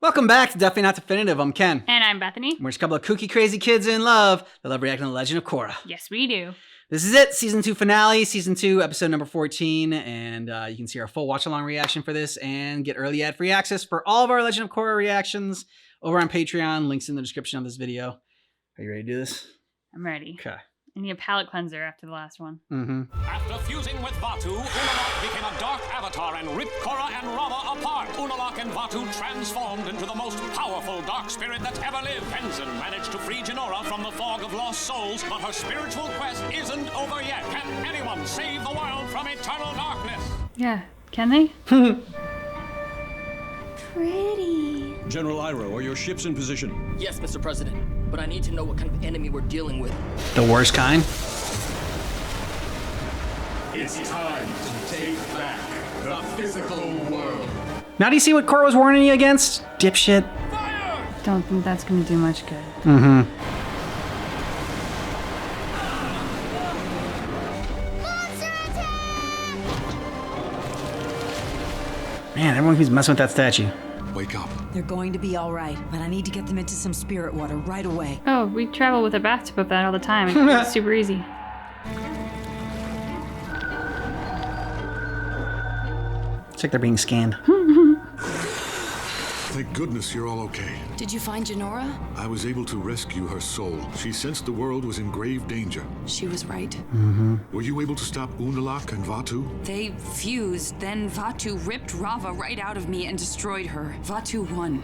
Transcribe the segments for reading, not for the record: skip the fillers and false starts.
Welcome back to Definitely Not Definitive. I'm Ken. And I'm Bethany. We're just a couple of kooky, crazy kids in love that love reacting to the Legend of Korra. Yes, we do. This is it, Season 2 finale, Season 2, Episode number 14, and you can see our full watch-along reaction for this and get early ad-free access for all of our Legend of Korra reactions over on Patreon. Links in the description of this video. Are you ready to do this? I'm ready. Okay. I need a palate cleanser after the last one. After fusing with Vaatu, Unalaq became a dark avatar and ripped Korra and Rava apart. Unalaq and Vaatu transformed into the most powerful dark spirit that's ever lived. Tenzin managed to free Jinora from the fog of lost souls, but her spiritual quest isn't over yet. Can anyone save the world from eternal darkness? Yeah, can they? Pretty. General Iroh, are your ships in position? Yes, Mr. President, but I need to know what kind of enemy we're dealing with. The worst kind? It's time to take back the physical world. Now do you see what Korra was warning you against? Dipshit. Don't think that's gonna do much good. Man, everyone keeps messing with that statue. Wake up. They're going to be all right, but I need to get them into some spirit water right away. Oh, we travel with a bathtub of that all the time. It's super easy. It's like they're being scanned. Thank goodness you're all okay. Did you find Jinora? I was able to rescue her soul. She sensed the world was in grave danger. She was right. Were you able to stop Unalaq and Vaatu? They fused, then Vaatu ripped Rava right out of me and destroyed her. Vaatu won.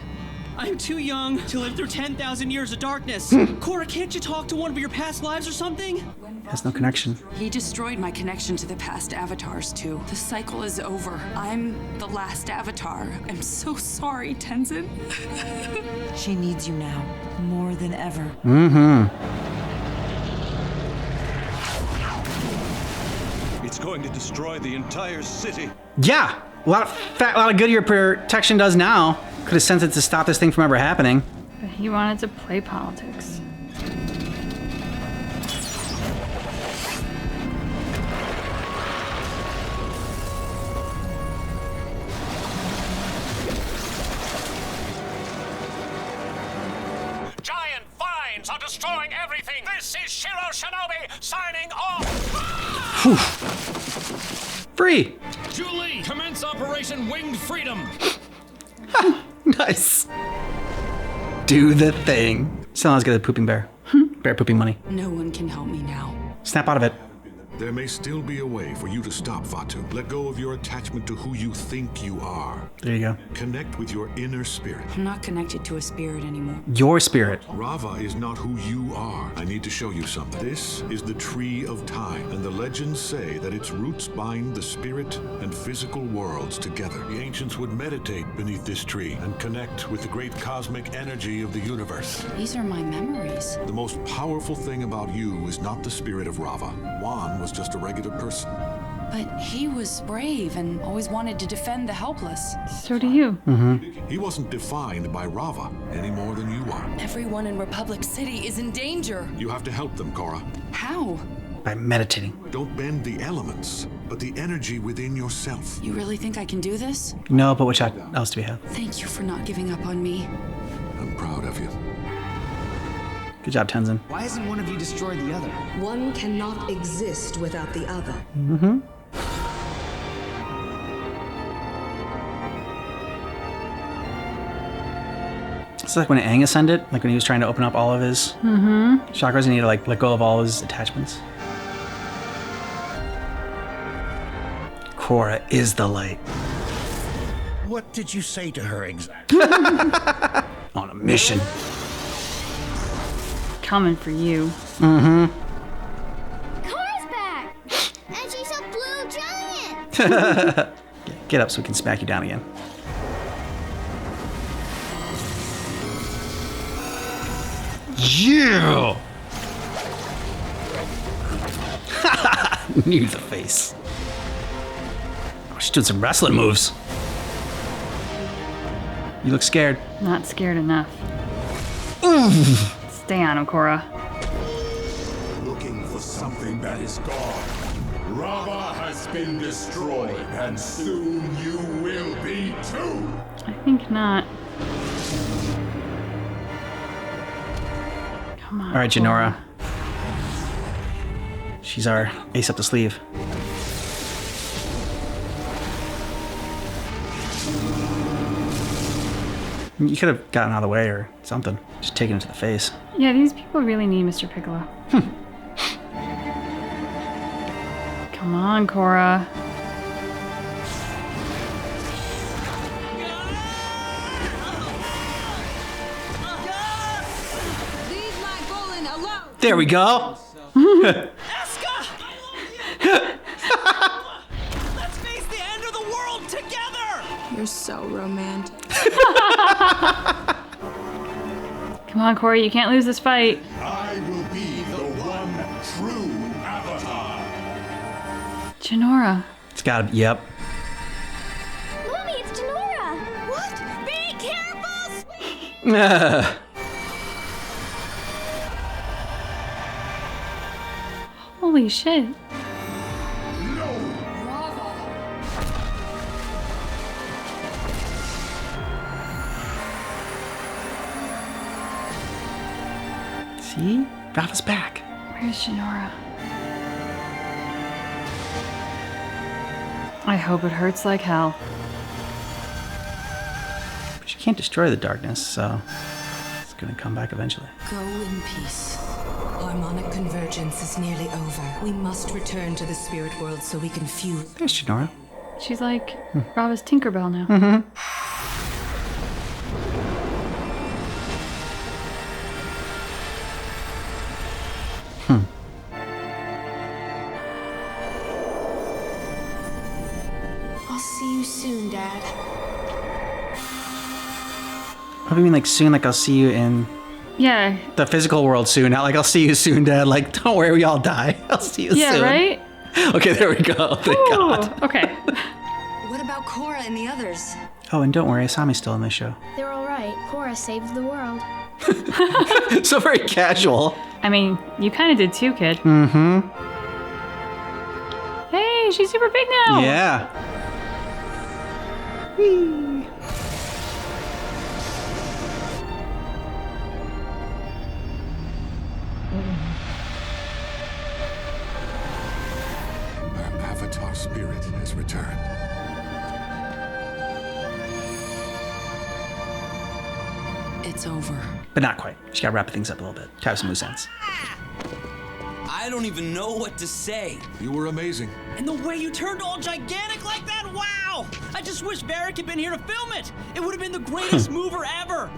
I'm too young to live through 10,000 years of darkness. Korra, can't you talk to one of your past lives or something? Has no connection. He destroyed my connection to the past avatars, too. The cycle is over. I'm the last avatar. I'm so sorry, Tenzin. She needs you now, more than ever. It's going to destroy the entire city. Yeah, a lot of good your protection does now. Could have sent it to stop this thing from ever happening. But he wanted to play politics. Giant vines are destroying everything. This is Shiro Shinobi signing off. Free. Julie, commence Operation Winged Freedom. Nice. Do the thing. Sounds good at pooping bear. Bear pooping money. No one can help me now. Snap out of it. There may still be a way for you to stop Vaatu. Let go of your attachment to who you think you are. There you go. Connect with your inner spirit. I'm not connected to a spirit anymore. Your spirit. Rava is not who you are. I need to show you something. This is the Tree of Time, and the legends say that its roots bind the spirit and physical worlds together. The ancients would meditate beneath this tree and connect with the great cosmic energy of the universe. These are my memories. The most powerful thing about you is not the spirit of Rava. Juan was just a regular person. But he was brave and always wanted to defend the helpless. So do you. He wasn't defined by Rava any more than you are. Everyone in Republic City is in danger. You have to help them, Korra. How? By meditating. Don't bend the elements, but the energy within yourself. You really think I can do this? No, but what else do we have? Thank you for not giving up on me. I'm proud of you. Good job, Tenzin. Why hasn't one of you destroyed the other? One cannot exist without the other. It's like when Aang ascended, like when he was trying to open up all of his chakras and he had to like let go of all his attachments. Korra is the light. What did you say to her exactly? On a mission. Coming for you. Korra's back! And she's a blue giant! Get up so we can smack you down again. Yeah! Knew the face. Oh, she's doing some wrestling moves. You look scared. Not scared enough. Stay on him, Korra. Looking for something that is gone. Rava has been destroyed, and soon you will be too. I think not. Come on. All right, Jinora. She's our ace up the sleeve. You could have gotten out of the way or something. Just taken it to the face. Yeah, these people really need Mr. Piccolo. Come on, Korra. Leave my Bolin alone! There we go. Let's face the end of the world together! You're so romantic. Come on, Korra, you can't lose this fight. I will be the one true Avatar. Jinora. It's gotta be, yep. Mommy, it's Denora! What? Be careful! Holy shit. See? Rava's back. Where's Jinora? I hope it hurts like hell. But she can't destroy the darkness, so it's gonna come back eventually. Go in peace. Harmonic convergence is nearly over. We must return to the spirit world so we can fuse. There's Jinora. She's like Rava's Tinkerbell now. I'll see you soon, Dad. What do you mean, like soon? Like I'll see you in Yeah. the physical world soon? Not like I'll see you soon, Dad. Like, don't worry, we all die. I'll see you Yeah, soon. right? Okay, there we go. Thank God. Okay. What about Korra and the others? Oh, and don't worry, Asami's still in this show. They're all right. Korra saved the world. So very casual. I mean, you kind of did too, kid. Mm-hmm. Hey, she's super big now. Yeah. Whee. Our Avatar spirit has returned. It's over. But not quite. She gotta wrap things up a little bit. Have some loose ends. I don't even know what to say. You were amazing. And the way you turned all gigantic like that, wow! I just wish Varric had been here to film it. It would have been the greatest mover ever.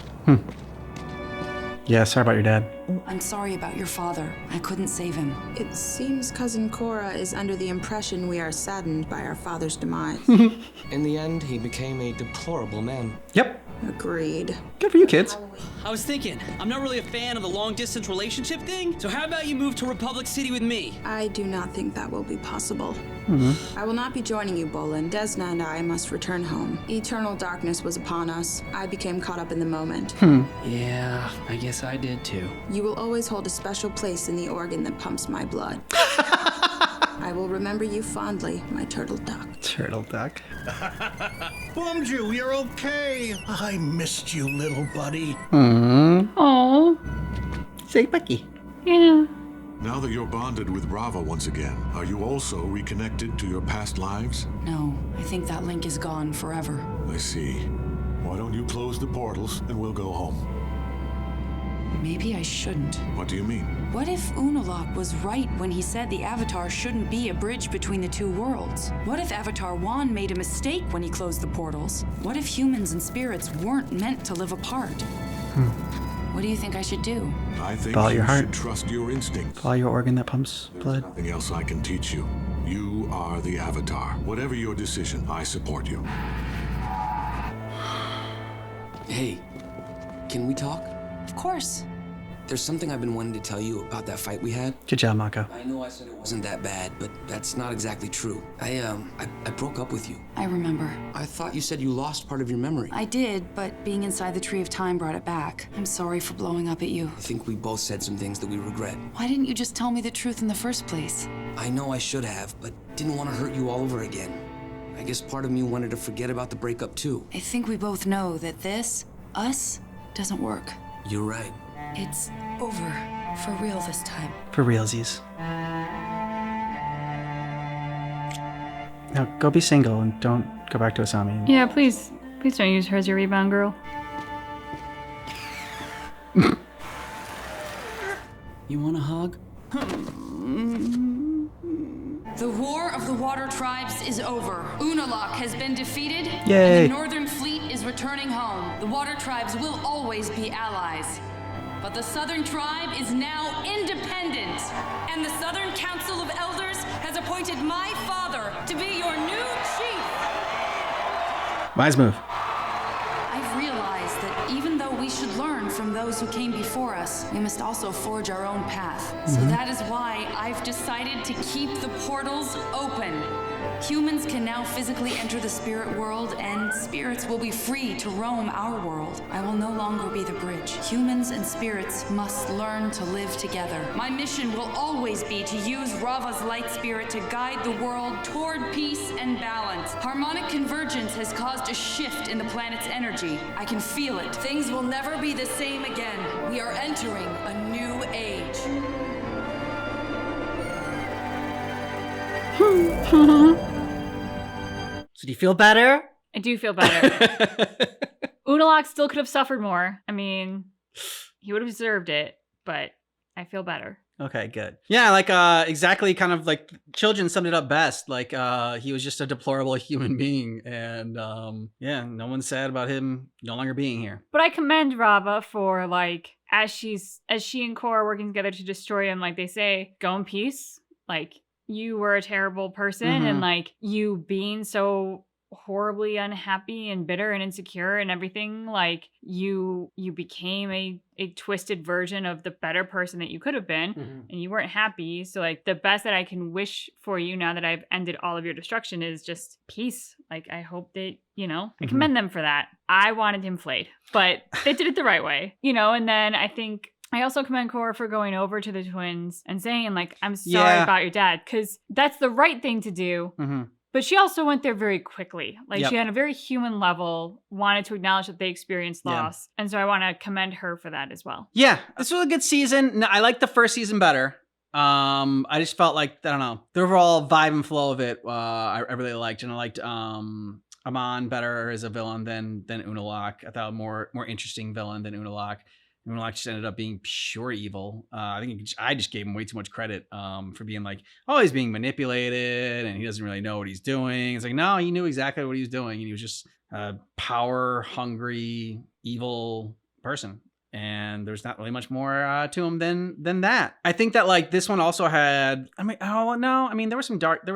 Yeah, sorry about your dad. I'm sorry about your father. I couldn't save him. It seems Cousin Korra is under the impression we are saddened by our father's demise. In the end, he became a deplorable man. Yep. Agreed. Good for you, kids. I was thinking, I'm not really a fan of the long-distance relationship thing, so how about you move to Republic City with me? I do not think that will be possible. I will not be joining you, Bolin. Desna and I must return home. Eternal darkness was upon us. I became caught up in the moment. Yeah, I guess I did too. You will always hold a special place in the organ that pumps my blood. I will remember you fondly, my turtle duck. Turtle duck. Bumju, you're okay. I missed you, little buddy. Oh. Say Becky. Yeah. Now that you're bonded with Rava once again, are you also reconnected to your past lives? No, I think that link is gone forever. I see. Why don't you close the portals and we'll go home? Maybe I shouldn't. What do you mean? What if Unalaq was right when he said the Avatar shouldn't be a bridge between the two worlds? What if Avatar Wan made a mistake when he closed the portals? What if humans and spirits weren't meant to live apart? What do you think I should do? I think Follow you your heart. should trust your instinct. Follow your organ that pumps blood. Nothing else I can teach you. You are the Avatar. Whatever your decision, I support you. Hey, can we talk? Of course. There's something I've been wanting to tell you about that fight we had. Good job, Mako. I know I said it wasn't that bad, but that's not exactly true. I broke up with you. I remember. I thought you said you lost part of your memory. I did, but being inside the Tree of Time brought it back. I'm sorry for blowing up at you. I think we both said some things that we regret. Why didn't you just tell me the truth in the first place? I know I should have, but didn't want to hurt you all over again. I guess part of me wanted to forget about the breakup too. I think we both know that this us doesn't work. You're right. It's over for real this time. For realsies. Now go be single and don't go back to Asami. Yeah, please don't use her as your rebound girl. You want a hug? The War of the Water Tribes is over. Unalaq has been defeated, Yay. and the Northern Fleet is returning home. The Water Tribes will always be allies. But the Southern Tribe is now independent, and the Southern Council of Elders has appointed my father to be your new chief. Wise move. I've realized that even though we should learn from those who came before us, we must also forge our own path. So that is why I've decided to keep the portals open. Humans can now physically enter the spirit world, and spirits will be free to roam our world. I will no longer be the bridge. Humans and spirits must learn to live together. My mission will always be to use Rava's light spirit to guide the world toward peace and balance. Harmonic convergence has caused a shift in the planet's energy. I can feel it. Things will never be the same again. We are entering a new age. So do you feel better? I do feel better. Unalaq still could have suffered more. I mean, he would have deserved it, but I feel better. Okay, good. Yeah, like exactly kind of like Children summed it up best. Like he was just a deplorable human being, and yeah, no one's sad about him no longer being here. But I commend Rava for like as she and Korra are working together to destroy him, like they say, go in peace. Like you were a terrible person, and like you being so horribly unhappy and bitter and insecure and everything, like you became a twisted version of the better person that you could have been, and you weren't happy. So like the best that I can wish for you now that I've ended all of your destruction is just peace. Like I hope that, you know, I commend them for that. I wanted him flayed, but they did it the right way, you know. And then I think I also commend Korra for going over to the twins and saying like, I'm sorry about your dad, because that's the right thing to do. But she also went there very quickly. Like she had a very human level, wanted to acknowledge that they experienced loss. And so I want to commend her for that as well. Yeah, this was a good season. No, I liked the first season better. I just felt like, I don't know, the overall vibe and flow of it, I really liked. And I liked Amon better as a villain than Unalaq. I thought a more interesting villain than Unalaq. Unalaq just ended up being pure evil. I think I just gave him way too much credit for being like, oh, he's being manipulated and he doesn't really know what he's doing. It's like, no, he knew exactly what he was doing, and he was just a power-hungry, evil person. And there's not really much more to him than that. I think that like this one also had, there were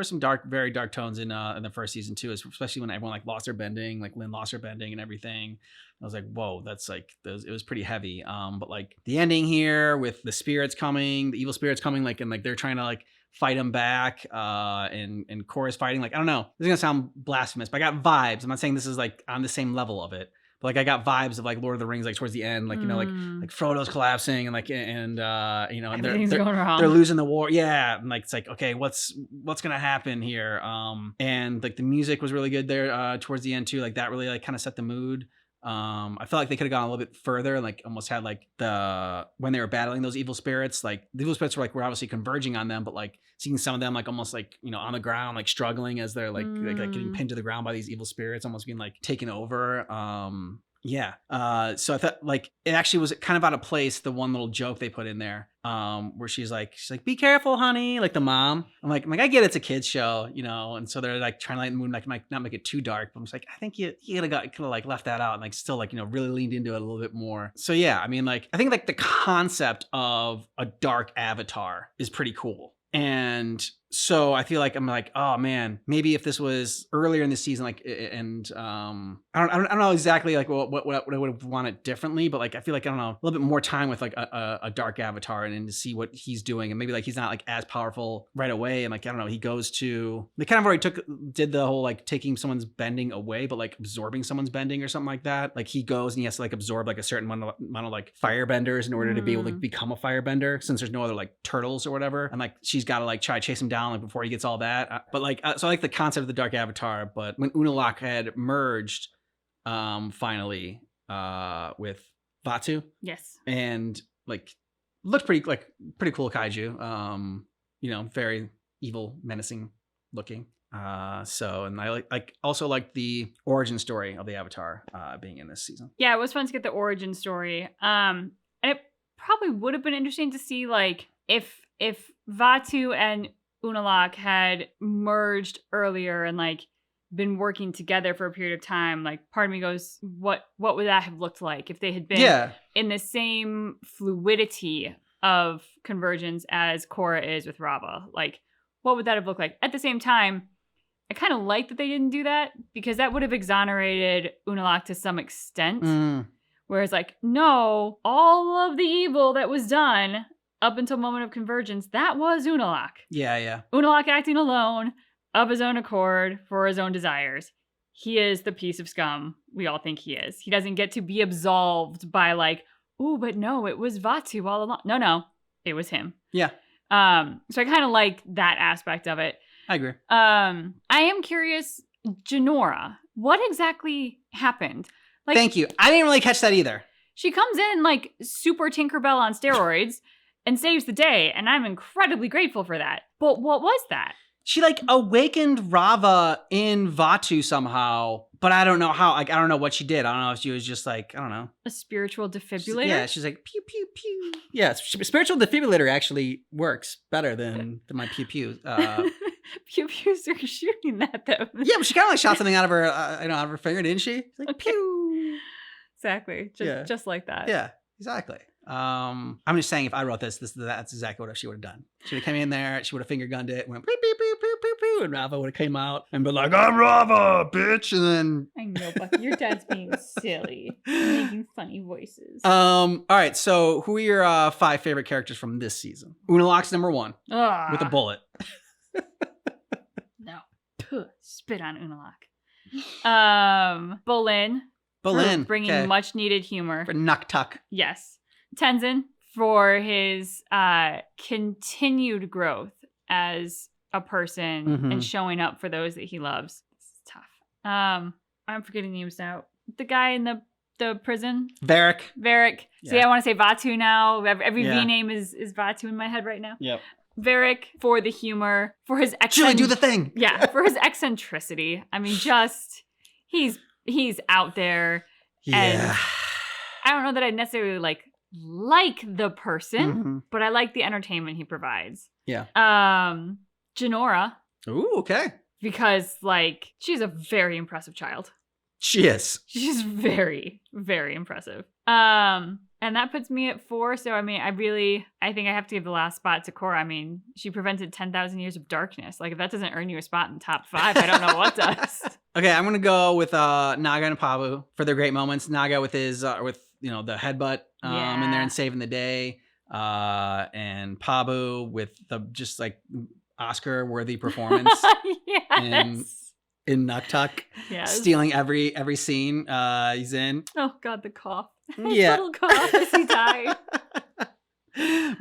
some very dark tones in the first season too, especially when everyone like lost their bending, like Lynn lost her bending and everything. I was like, whoa, that's like, it was pretty heavy. But like the ending here with the spirits coming, the evil spirits coming, like, and like they're trying to like fight them back, and Korra's fighting. Like, I don't know, this is gonna sound blasphemous, but I got vibes. I'm not saying this is like on the same level of it. But like I got vibes of like Lord of the Rings, like towards the end, like, you know, like Frodo's collapsing and like, and you know, and they're losing the war. Yeah. And like, it's like, okay, what's going to happen here? And like the music was really good there, towards the end too. Like that really like kind of set the mood. I felt like they could have gone a little bit further and like almost had like when they were battling those evil spirits, like the evil spirits were obviously converging on them, but like seeing some of them like almost like, you know, on the ground, like struggling as they're like getting pinned to the ground by these evil spirits, almost being like taken over. So I thought like it actually was kind of out of place, the one little joke they put in there, where she's like, be careful, honey, like the mom. I'm like, I get it's a kid's show, you know, and so they're like trying to lighten the mood, like not make it too dark. But I'm just like, I think you could have like left that out and like still like, you know, really leaned into it a little bit more. So yeah, I mean, like I think like the concept of a dark avatar is pretty cool. And so I feel like I'm like, oh man, maybe if this was earlier in the season, like, and I don't know exactly like what I would have wanted differently, but like I feel like, I don't know, a little bit more time with like a dark avatar and to see what he's doing, and maybe like he's not like as powerful right away, and like I don't know, he goes to, they kind of already did the whole like taking someone's bending away, but like absorbing someone's bending or something like that. Like he goes and he has to like absorb like a certain amount of like firebenders in order to be able to become a firebender, since there's no other like turtles or whatever, and like she's got to like try to chase him down like before he gets all that. But like, so I like the concept of the dark avatar. But when Unalaq had merged, finally, with Vaatu. Yes. And like looked pretty cool kaiju. Very evil, menacing looking. And I also like the origin story of the Avatar being in this season. Yeah, it was fun to get the origin story. And it probably would have been interesting to see like if Vaatu and Unalaq had merged earlier and like been working together for a period of time. Like part of me goes, what would that have looked like if they had been in the same fluidity of convergence as Korra is with Rava? Like, what would that have looked like? At the same time, I kind of like that they didn't do that because that would have exonerated Unalaq to some extent. Whereas like, no, all of the evil that was done up until moment of convergence, that was Unalaq. Yeah. Unalaq acting alone of his own accord for his own desires. He is the piece of scum we all think he is. He doesn't get to be absolved by like, oh, but no, it was Vaatu all along. No, it was him. Yeah. So I kind of like that aspect of it. I agree. I am curious, Jinora, what exactly happened? Like, Thank you. I didn't really catch that either. She comes in like super Tinkerbell on steroids and saves the day, and I'm incredibly grateful for that. But what was that? She like awakened Rava in Vaatu somehow, but I don't know how. Like I don't know what she did. I don't know if she was just like, I don't know, a spiritual defibrillator. Yeah, she's like pew pew pew. Yeah, spiritual defibrillator actually works better than my pew pew. Pew pews are shooting that though. Yeah, but she kind of like shot something out of her, out of her finger, didn't she? Like okay. Pew. Exactly, just like that. Yeah, exactly. I'm just saying, if I wrote that's exactly what she would have done. She would have come in there, she would have finger gunned it, went pew pew pew pew pew pew, and Rava would have came out and been like, "I'm Rava, bitch," and then I know, but your dad's being silly, making funny voices. All right. So, who are your 5 favorite characters from this season? Unalaq's number 1 with a bullet. No, spit on Unalaq. Bolin, bringing much needed humor for Nuktuk. Yes. Tenzin for his continued growth as a person and showing up for those that he loves. It's tough. I'm forgetting names now. The guy in the prison. Varric. Yeah. See, I want to say Vaatu now. Every V name is Vaatu in my head right now. Yep. Varric for the humor, for his Julie, do the thing. Yeah, for his eccentricity. I mean, just he's out there. Yeah. And I don't know that I necessarily like the person, but I like the entertainment he provides. Yeah. Jinora. Ooh, okay. Because like she's a very impressive child. She is. She's very, very impressive. And that puts me at 4. So I mean, I think I have to give the last spot to Korra. I mean, she prevented 10,000 years of darkness. Like if that doesn't earn you a spot in top 5, I don't know what does. Okay, I'm gonna go with Naga and Pabu for their great moments. Naga with his the headbutt in there and saving the day, and Pabu with the just like Oscar worthy performance. Yes. In Nuktuk, stealing every scene he's in. Oh God, the cough. Yeah, little cough as he died.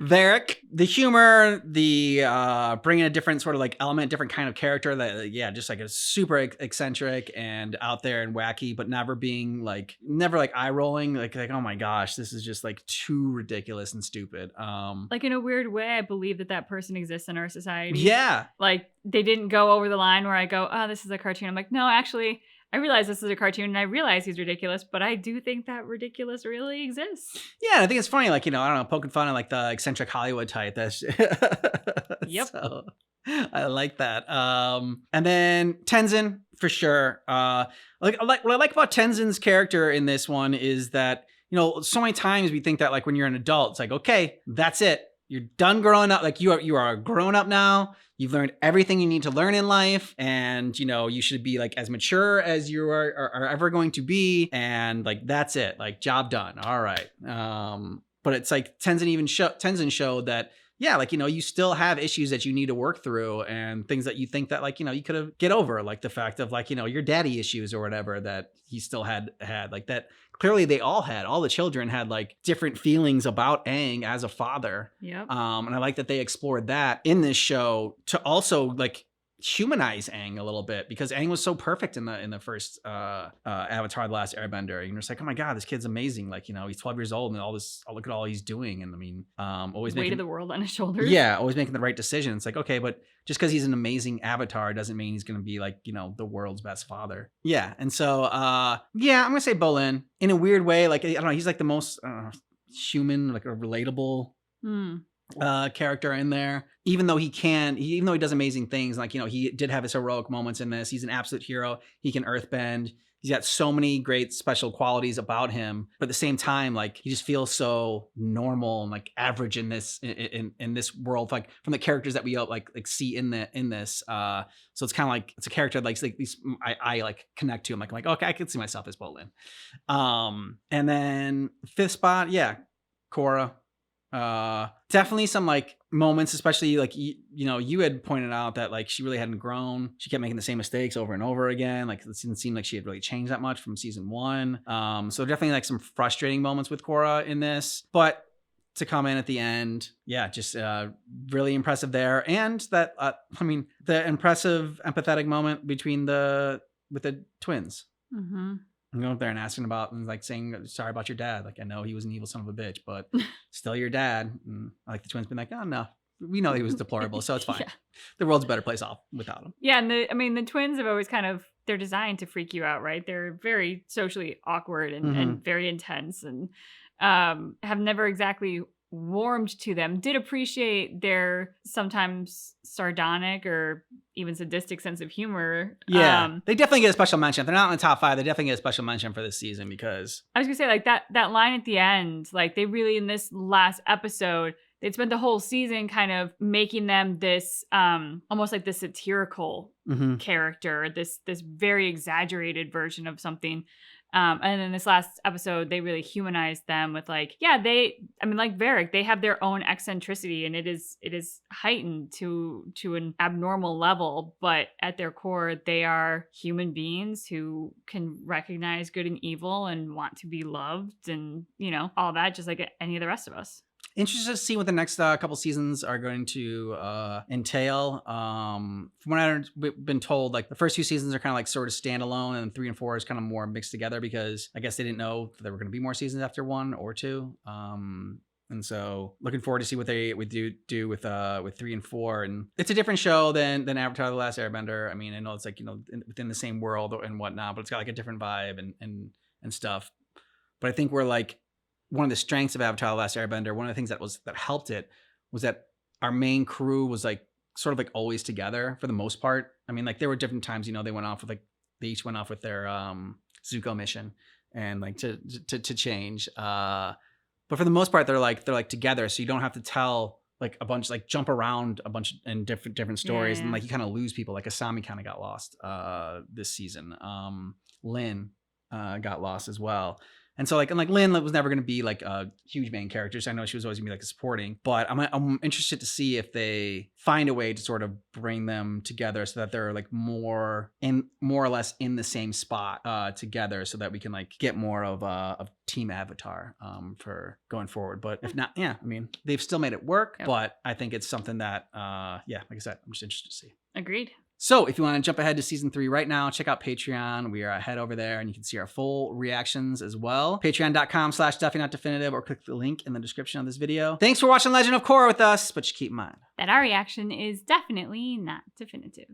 Varric, the humor, the bringing a different sort of like element, different kind of character that, just like a super eccentric and out there and wacky, but never eye rolling. Like, oh my gosh, this is just like too ridiculous and stupid. Like in a weird way, I believe that person exists in our society. Yeah. Like they didn't go over the line where I go, oh, this is a cartoon. I'm like, no, actually, I realize this is a cartoon and I realize he's ridiculous, but I do think that ridiculous really exists. Yeah, I think it's funny, like, I don't know, poking fun at like the eccentric Hollywood type. That's yep. So, I like that. And then Tenzin for sure. What I like about Tenzin's character in this one is that, so many times we think that like when you're an adult, it's like, okay, that's it. You're done growing up. Like you are grown up now. You've learned everything you need to learn in life, and you should be like as mature as you are ever going to be, and like that's it, like job done. All right. But it's like Tenzin showed that you still have issues that you need to work through, and things that you think that like you could have get over, like the fact of like your daddy issues or whatever that he still had like that. Clearly, all the children had like different feelings about Aang as a father. Yep. And I like that they explored that in this show to also like humanize Aang a little bit, because Aang was so perfect in the first Avatar: The Last Airbender. And you're just like, oh my god, this kid's amazing. Like, he's 12 years old and look at all he's doing. And I mean, always weight making of the world on his shoulders. Yeah, always making the right decision. It's like, okay, but just because he's an amazing avatar doesn't mean he's going to be like, the world's best father. Yeah. And so, I'm going to say Bolin in a weird way. Like, I don't know, he's like the most human, like a relatable character in there. Even though he does amazing things, like, he did have his heroic moments in this. He's an absolute hero. He can earthbend. He's got so many great special qualities about him, but at the same time, like, he just feels so normal and like average in this world, like from the characters that we like see in this. So it's kind of like, it's a character like these I like connect to him. Like, I'm like, okay, I can see myself as Bolin. And then fifth spot, yeah, Korra. Definitely some like moments, especially like you had pointed out that like she really hadn't grown. She kept making the same mistakes over and over again. Like, it didn't seem like she had really changed that much from season 1. So definitely like some frustrating moments with Korra in this, but to come in at the end, yeah, just really impressive there. And that the impressive empathetic moment with the twins. Mm-hmm. I'm going up there and asking about, and like saying sorry about your dad. Like, I know he was an evil son of a bitch, but still your dad. And like the twins been like, oh no, we know he was deplorable, so it's fine. Yeah. The world's a better place off without him. Yeah, and the twins have always they're designed to freak you out, right? They're very socially awkward and very intense, and have never exactly warmed to them. Did appreciate their sometimes sardonic or even sadistic sense of humor. Yeah, they definitely get a special mention. If they're not in the top 5, they definitely get a special mention for this season, because I was gonna say, like, that line at the end, like, they really, in this last episode, they'd spent the whole season kind of making them this almost like this satirical character, this very exaggerated version of something. And in this last episode, they really humanized them with like, yeah, like Varric, they have their own eccentricity, and it is heightened to an abnormal level, but at their core, they are human beings who can recognize good and evil and want to be loved, and, all that, just like any of the rest of us. Interested to see what the next couple seasons are going to entail. From what I've been told, like the first 2 seasons are kind of like sort of standalone, and 3 and 4 is kind of more mixed together, because I guess they didn't know that there were going to be more seasons after 1 or 2. And so looking forward to see what they would do with 3 and 4. And it's a different show than Avatar: The Last Airbender. I mean, I know it's like, within the same world and whatnot, but it's got like a different vibe and stuff. But I think we're like, one of the strengths of Avatar: The Last Airbender, one of the things that helped it, was that our main crew was like sort of like always together for the most part. I mean, like, there were different times, they went off with like, they each went off with their Zuko mission and like to change. But for the most part, they're like together, so you don't have to tell like a bunch, like jump around a bunch in different stories, and like you kind of lose people. Like Asami kind of got lost this season. Lin got lost as well. And so like Lin was never going to be like a huge main character. So I know she was always gonna be like a supporting, but I'm interested to see if they find a way to sort of bring them together so that they're like more or less in the same spot together, so that we can like get more of Team Avatar for going forward. But if not, yeah, I mean, they've still made it work, but I think it's something that, like I said, I'm just interested to see. Agreed. So if you want to jump ahead to season 3 right now, check out Patreon. We are ahead over there, and you can see our full reactions as well. Patreon.com/DuffyNotDefinitive, or click the link in the description of this video. Thanks for watching Legend of Korra with us, but just keep in mind that our reaction is definitely not definitive.